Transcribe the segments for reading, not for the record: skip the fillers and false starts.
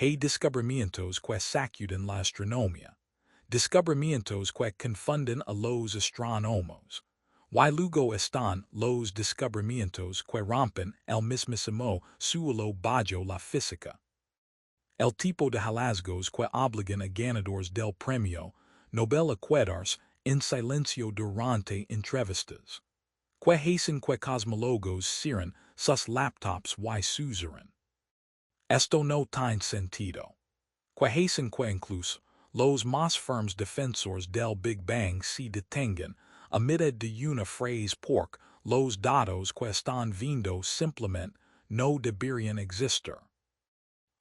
Hay descubrimientos que sacuden la astronomía. Descubrimientos que confunden a los astrónomos. Y luego están los descubrimientos que rompen el mismísimo suelo bajo la física. El tipo de hallazgos que obligan a ganadores del premio Nobel a quedarse en silencio durante entrevistas. Que hacen que cosmólogos cierren sus laptops y susurren. Esto no tiene sentido. Que hacen que incluso los más firmes defensores del Big Bang se detengan a mitad de una frase porque los datos que están viendo simplemente no deberían existir.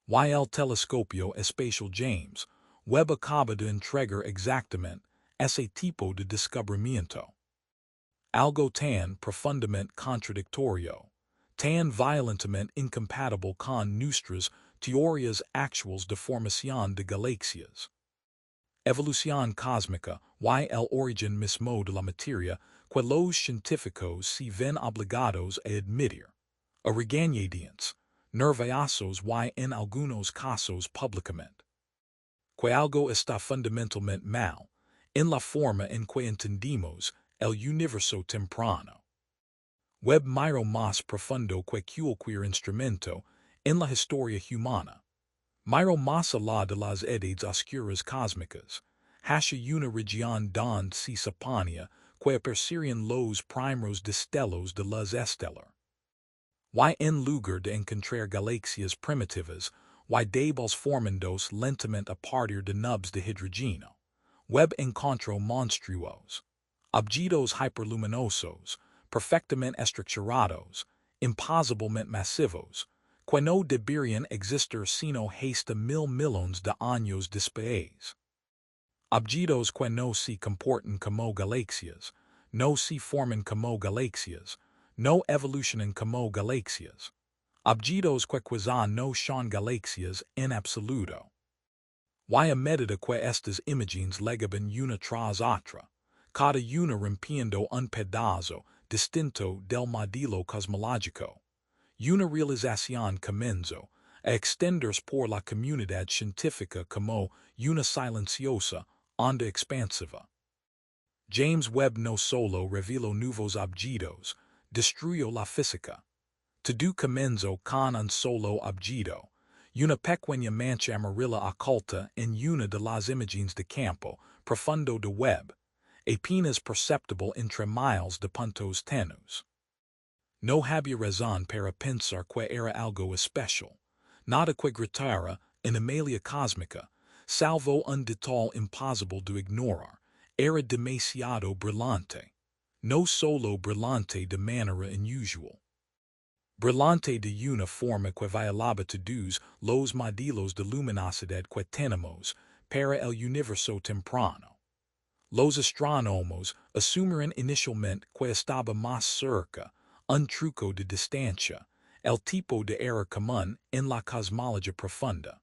Y el telescopio espacial James Webb acaba de entregar exactamente ese tipo de descubrimiento. Algo tan profundamente contradictorio, tan violentamente incompatible con nuestras teorías actuales de formación de galaxias. Evolución cósmica y el origen mismo de la materia que los científicos se ven obligados a admitir, a regañadientes, nerviosos y en algunos casos públicamente. Que algo está fundamentalmente mal en la forma en que entendimos el universo temprano. Webb miró más profundo que cualquier instrumento en la historia humana. Miró más allá de las edades oscuras cósmicas, hacia una región donde se suponía que aparecerían los primeros destellos de luz estelar. Y en lugar de encontrar galaxias primitivas y débiles formándose lentamente a partir de nubes de hidrógeno, Webb encontró monstruos, objetos hiperluminosos, perfectamente estructurados, imposiblemente masivos, que no deberían existir sino hasta 1.000 millones de años después. Objetos que no se comportan como galaxias, no se forman como galaxias, no evolucionan como galaxias. Objetos que quizá no son galaxias en absoluto. Y a medida que estas imágenes llegaban una tras otra, cada una rompiendo un pedazo distinto del modelo cosmológico, una realización comenzó a extenderse por la comunidad científica como una silenciosa onda expansiva. James Webb no solo reveló nuevos objetos, destruyó la física. Todo comenzó con un solo objeto, una pequeña mancha amarilla oculta en una de las imágenes de campo profundo de Webb, apenas perceptible entre miles de puntos tenues. No había razón para pensar que era algo especial, nada que gritara en Amalia cósmica, salvo un detalle imposible de ignorar, era demasiado brillante. No solo brillante de manera inusual. Brillante de una forma que violaba todos los modelos de luminosidad que tenemos para el universo temprano. Los astrónomos asumieron inicialmente que estaba más cerca, un truco de distancia, el tipo de era común en la cosmología profunda.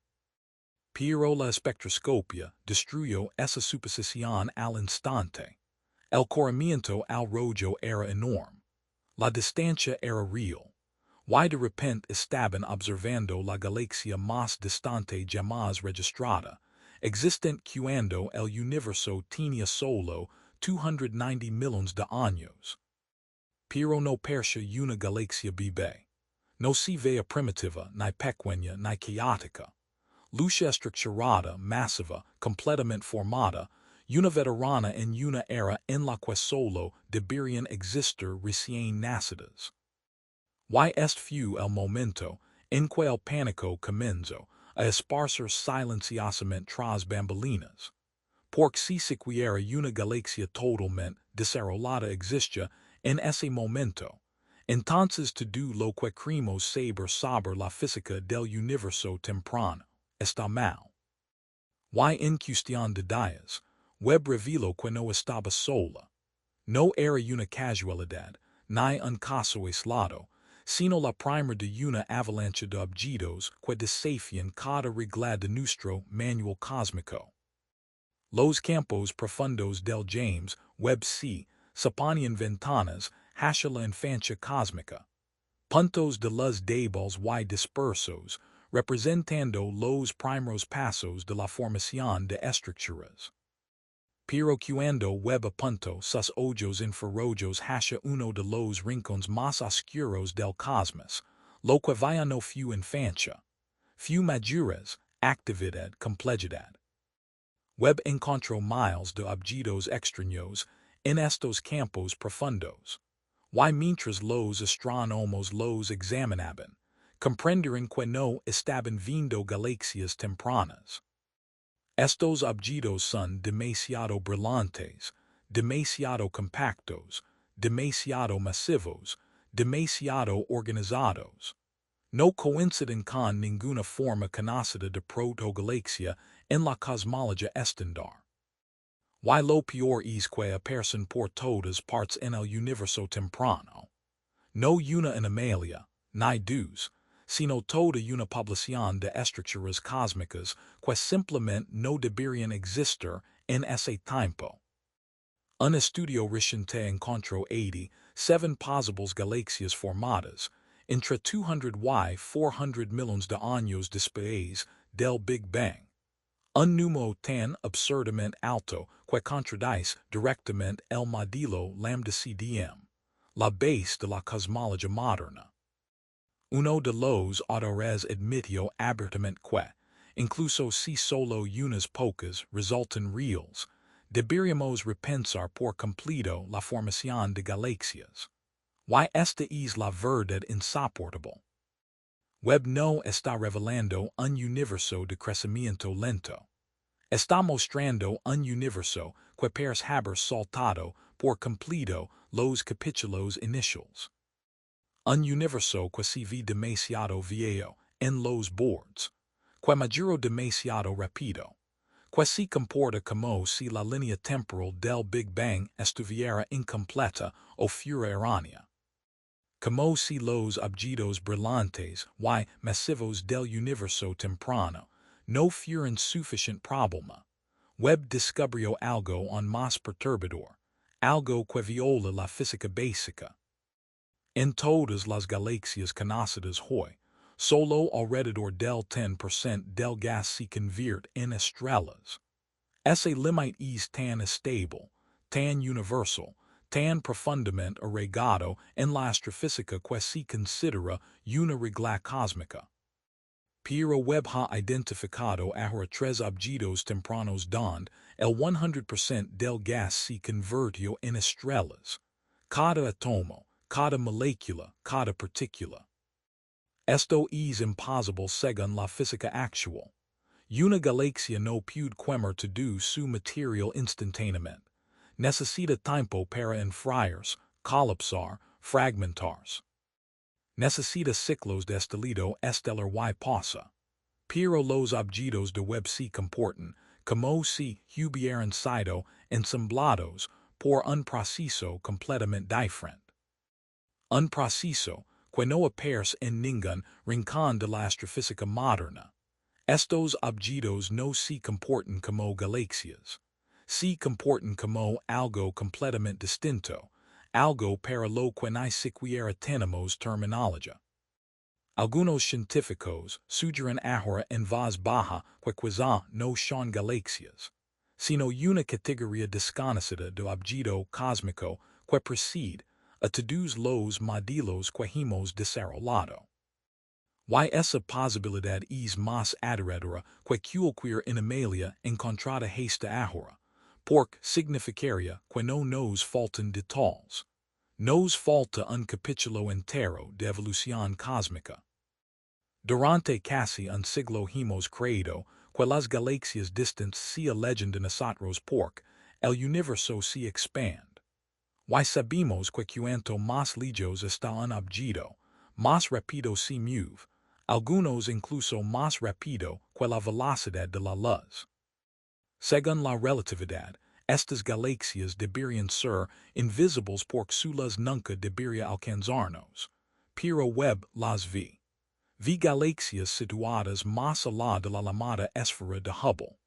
Pero la espectroscopia destruyó esa suposición al instante. El corrimiento al rollo era enorme. La distancia era real. Y de repente estaban observando la galaxia más distante jamás registrada, existente cuando el universo tenía solo 290 millones de años. Pero no parecía una galaxia bebé. No se veía primitiva, ni pequeña, ni caótica. Luce estructurada, masiva, completamente formada, una veterana en una era en la que solo deberían existir recién nacidas. Y este fue el momento en que el pánico comenzó a esparcir silenciosamente tras bambalinas. Porque si siquiera una galaxia totalmente desarrollada existía en ese momento, entonces todo lo que creemos saber sobre la física del universo temprano está mal. Y en cuestión de días, Webb reveló que no estaba sola. No era una casualidad, ni un caso aislado, sino la primera de una avalancha de objetos que desafían cada regla de nuestro manual cósmico. Los campos profundos del James Webb se suponían ventanas hacia la infancia cósmica. Puntos de luz débiles y dispersos, representando los primeros pasos de la formación de estructuras. Pero cuando Webb apuntó sus ojos infrarrojos hacia uno de los rincones más oscuros del cosmos, lo que vaya no fue infancia, fue madurez, actividad, complejidad. Webb encontró miles de objetos extraños en estos campos profundos. Y mientras los astrónomos los examinaban, comprendieron que no estaban viendo galaxias tempranas. Estos objetos son demasiado brillantes, demasiado compactos, demasiado masivos, demasiado organizados. No coinciden con ninguna forma conocida de protogalaxia en la cosmología estándar. Y lo peor es que aparecen por todas partes en el universo temprano. No una anomalía, ni dos, sino toda una población de estructuras cósmicas que simplemente no deberían existir en ese tiempo. Un estudio reciente encontró 87 posibles galaxias formadas entre 200 y 400 millones de años después del Big Bang. Un número tan absurdamente alto que contradice directamente el modelo lambda CDM, la base de la cosmología moderna. Uno de los autores admitió abiertamente que, incluso si solo unas pocas resultan reales, deberíamos repensar por completo la formación de galaxias. Y esta es la verdad insoportable. Webb no está revelando un universo de crecimiento lento. Está mostrando un universo que parece haber saltado por completo los capítulos iniciales. Un universo que se ve demasiado viejo en los bordes, que maduró demasiado rápido, que se comporta como si la línea temporal del Big Bang estuviera incompleta o fuera errónea. Como si los objetos brillantes y masivos del universo temprano no fueran suficient problema. Webb descubrió algo aún más perturbador, algo que viola la física básica. En todas las galaxias conocidas hoy, solo alrededor del 10% del gas se convierte en estrellas. Ese límite es tan estable, tan universal, tan profundamente arraigado en la astrofísica que se considera una regla cósmica. Pero Webb ha identificado ahora 3 objetos tempranos donde el 100% del gas se convirtió en estrellas. Cada átomo, cada molécula, cada partícula. Esto es imposible según la física actual. Una galaxia no puede quemar todo su material instantáneamente. Necesita tiempo para enfriarse, colapsar, fragmentarse. Necesita ciclos de estabilidad estelar y pasa. Pero los objetos de Webb se comportan como si hubieran sido ensamblados por un proceso completamente diferente. Un proceso que no aparece en ningún rincón de la astrofísica moderna. Estos objetos no se comportan como galaxias. Se comportan como algo completamente distinto, algo para lo que ni siquiera tenemos terminología. Algunos científicos sugieren ahora en voz baja que quizá no son galaxias, sino una categoría desconocida de objeto cósmico que precede a todos los modelos que hemos desarrollado. Y esa posibilidad es más aterradora que cualquier anomalía encontrada hasta ahora, porque significaría que no nos faltan detalles. Nos falta un capítulo entero de evolución cósmica. Durante casi un siglo hemos creído que las galaxias distantes se alejan de nosotros porque el universo se expande. Y sabemos que cuanto más lejos está un objeto, más rápido se mueve, algunos incluso más rápido que la velocidad de la luz. Según la relatividad, estas galaxias deberían ser invisibles porque su luz nunca debería alcanzarnos, pero Webb las ve. Vi galaxias situadas más allá de la llamada esfera de Hubble.